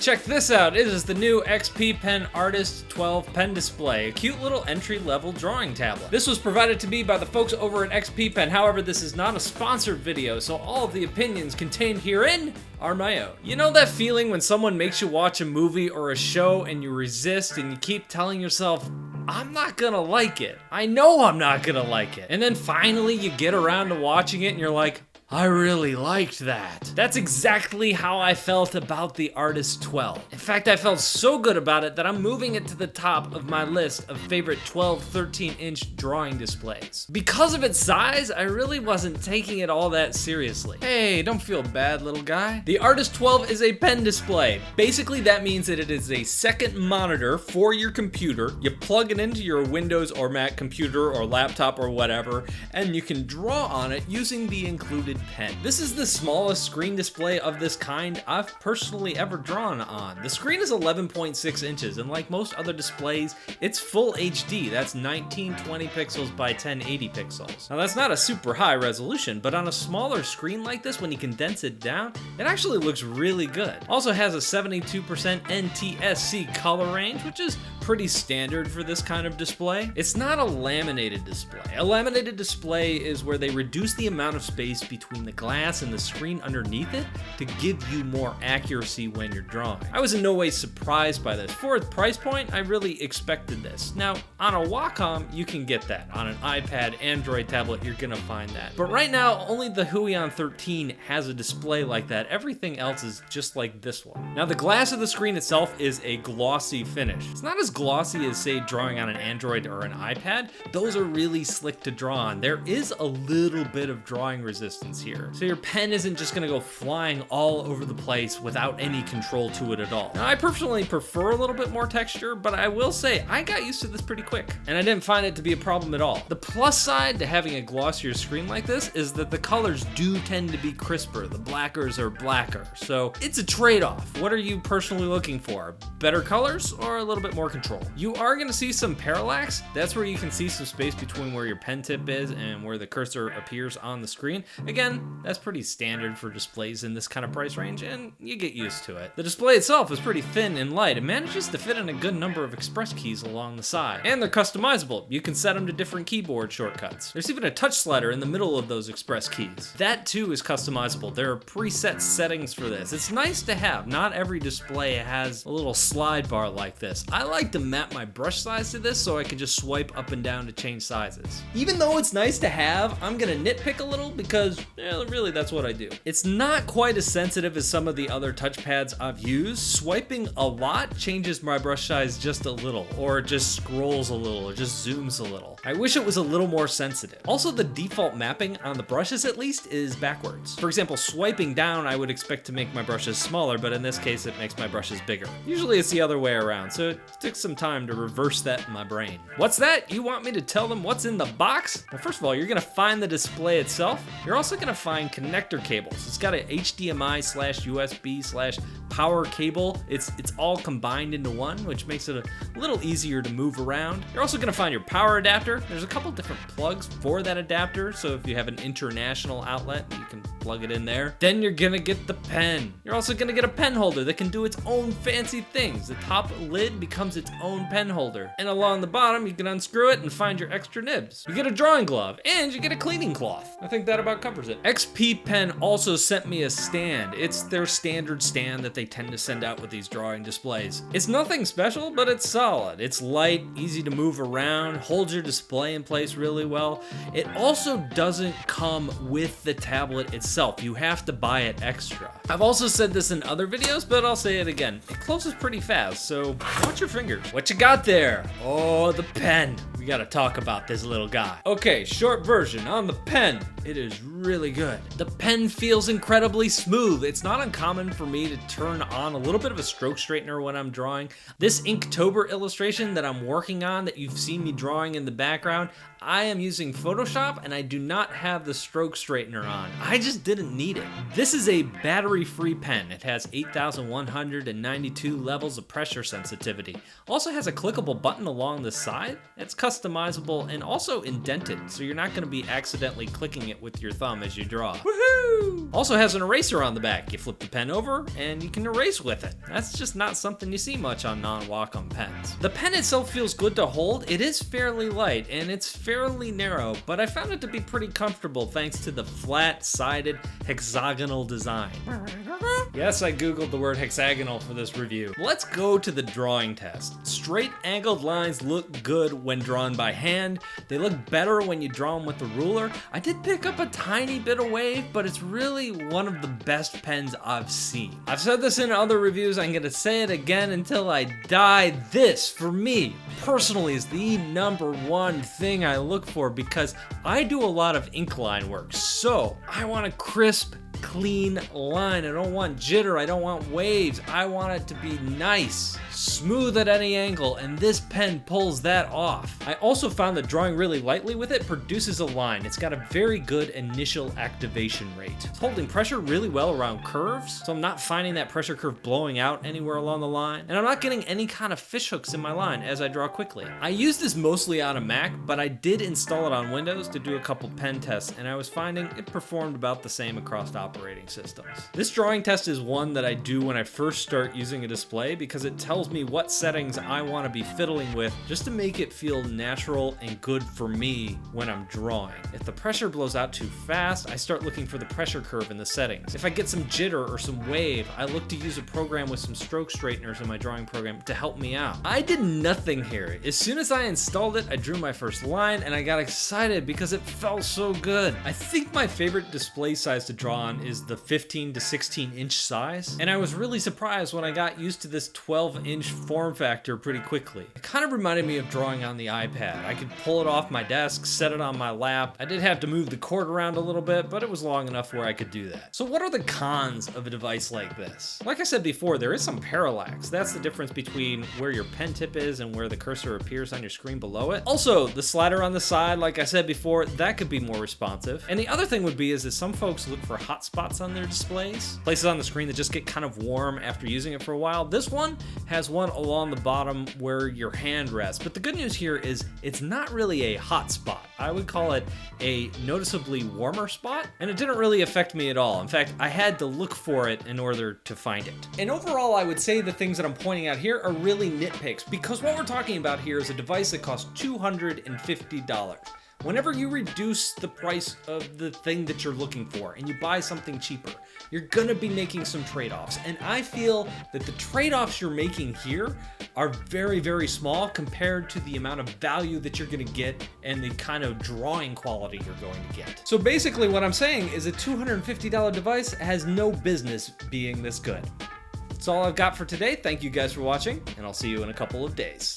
check this out. It is the new XP Pen Artist 12 pen display, a cute little entry-level drawing tablet. This was provided to me by the folks over at XP Pen. However, this is not a sponsored video, so all of the opinions contained herein are my own. You know that feeling when someone makes you watch a movie or a show and you resist and you keep telling yourself, I'm not gonna like it. I know I'm not gonna like it. And then finally you get around to watching it and you're like, I really liked that. That's exactly how I felt about the Artist 12. In fact, I felt so good about it that I'm moving it to the top of my list of favorite 12, 13-inch drawing displays. Because of its size, I really wasn't taking it all that seriously. Hey, don't feel bad, little guy. The Artist 12 is a pen display. Basically, that means that it is a second monitor for your computer. You plug it into your Windows or Mac computer or laptop or whatever, and you can draw on it using the included pen. This is the smallest screen display of this kind I've personally ever drawn on. The screen is 11.6 inches, and like most other displays, it's full HD. That's 1920 pixels by 1080 pixels. Now that's not a super high resolution, but on a smaller screen like this, when you condense it down, it actually looks really good. Also has a 72% NTSC color range, which is pretty standard for this kind of display. It's not a laminated display. A laminated display is where they reduce the amount of space between the glass and the screen underneath it to give you more accuracy when you're drawing. I was in no way surprised by this. For its price point, I really expected this. Now, on a Wacom, you can get that. On an iPad, Android tablet, you're gonna find that. But right now, only the Huion 13 has a display like that. Everything else is just like this one. Now, the glass of the screen itself is a glossy finish. It's not as glossy as, say, drawing on an Android or an iPad. Those are really slick to draw on. There is a little bit of drawing resistance here. So your pen isn't just gonna go flying all over the place without any control to it at all. Now, I personally prefer a little bit more texture, but I will say I got used to this pretty quick, and I didn't find it to be a problem at all. The plus side to having a glossier screen like this is that the colors do tend to be crisper. The blackers are blacker, so it's a trade-off. What are you personally looking for? Better colors or a little bit more control? You are gonna see some parallax. That's where you can see some space between where your pen tip is and where the cursor appears on the screen. Again, that's pretty standard for displays in this kind of price range, and you get used to it. The display itself is pretty thin and light. It manages to fit in a good number of express keys along the side. And they're customizable. You can set them to different keyboard shortcuts. There's even a touch slider in the middle of those express keys. That too is customizable. There are preset settings for this. It's nice to have. Not every display has a little slide bar like this. I like to map my brush size to this so I can just swipe up and down to change sizes. Even though it's nice to have, I'm gonna nitpick a little because really that's what I do. It's not quite as sensitive as some of the other touchpads I've used. Swiping a lot changes my brush size just a little, or it just scrolls a little, or just zooms a little. I wish it was a little more sensitive. Also, the default mapping on the brushes at least is backwards. For example, swiping down I would expect to make my brushes smaller, but in this case it makes my brushes bigger. Usually it's the other way around, so it took some time to reverse that in my brain. What's that? You want me to tell them what's in the box? Well, first of all, you're gonna find the display itself. You're also gonna find connector cables. It's got a HDMI/USB/power cable. It's all combined into one, which makes it a little easier to move around. You're also gonna find your power adapter. There's a couple different plugs for that adapter, so if you have an international outlet, you can plug it in there. Then you're gonna get the pen. You're also gonna get a pen holder that can do its own fancy things. The top lid becomes its own pen holder. And along the bottom, you can unscrew it and find your extra nibs. You get a drawing glove, and you get a cleaning cloth. I think that about covers it. XP Pen also sent me a stand. It's their standard stand that they tend to send out with these drawing displays. It's nothing special, but it's solid. It's light, easy to move around, holds your display in place really well. It also doesn't come with the tablet itself. You have to buy it extra. I've also said this in other videos, but I'll say it again. It closes pretty fast, so watch your fingers. What you got there? Oh, the pen. We gotta talk about this little guy. Okay, short version on the pen. It is really good. The pen feels incredibly smooth. It's not uncommon for me to turn on a little bit of a stroke straightener when I'm drawing. This Inktober illustration that I'm working on that you've seen me drawing in the background, I am using Photoshop and I do not have the stroke straightener on. I just didn't need it. This is a battery-free pen. It has 8,192 levels of pressure sensitivity. Also has a clickable button along the side. It's customizable and also indented, so you're not gonna be accidentally clicking it with your thumb. thumb as you draw. Woohoo! Also has an eraser on the back. You flip the pen over and you can erase with it. That's just not something you see much on non-Wacom pens. The pen itself feels good to hold. It is fairly light and it's fairly narrow, but I found it to be pretty comfortable thanks to the flat-sided hexagonal design. Yes, I googled the word hexagonal for this review. Let's go to the drawing test. Straight angled lines look good when drawn by hand. They look better when you draw them with a ruler. I did pick up a tiny bit of wave, but it's really one of the best pens I've seen. I've said this in other reviews, I'm gonna say it again until I die. This, for me, personally, is the #1 thing I look for because I do a lot of ink line work. So I want a crisp, clean line. I don't want jitter, I don't want waves. I want it to be nice, smooth at any angle, and this pen pulls that off. I also found that drawing really lightly with it produces a line. It's got a very good initial activation rate. It's holding pressure really well around curves, so I'm not finding that pressure curve blowing out anywhere along the line, and I'm not getting any kind of fish hooks in my line as I draw quickly. I use this mostly on a Mac, but I did install it on Windows to do a couple pen tests, and I was finding it performed about the same across operating systems. This drawing test is one that I do when I first start using a display because it tells me what settings I want to be fiddling with just to make it feel natural and good for me when I'm drawing. If the pressure blows out too fast, I start looking for the pressure curve in the settings. If I get some jitter or some wave, I look to use a program with some stroke straighteners in my drawing program to help me out. I did nothing here. As soon as I installed it, I drew my first line and I got excited because it felt so good. I think my favorite display size to draw on is the 15 to 16 inch size, and I was really surprised when I got used to this 12-inch form factor pretty quickly. It kind of reminded me of drawing on the iPad. I could pull it off my desk, set it on my lap. I did have to move the cord around a little bit, but it was long enough where I could do that. So what are the cons of a device like this? Like I said before, there is some parallax. That's the difference between where your pen tip is and where the cursor appears on your screen below it. Also, the slider on the side, like I said before, that could be more responsive. And the other thing would be is that some folks look for hot spots on their displays, places on the screen that just get kind of warm after using it for a while. This one has one along the bottom where your hand rests, but the good news here is it's not really a hot spot. I would call it a noticeably warmer spot, and it didn't really affect me at all. In fact, I had to look for it in order to find it. And overall, I would say the things that I'm pointing out here are really nitpicks, because what we're talking about here is a device that costs $250. Whenever you reduce the price of the thing that you're looking for and you buy something cheaper, you're gonna be making some trade-offs. And I feel that the trade-offs you're making here are very, very small compared to the amount of value that you're gonna get and the kind of drawing quality you're going to get. So basically what I'm saying is a $250 device has no business being this good. That's all I've got for today. Thank you guys for watching, and I'll see you in a couple of days.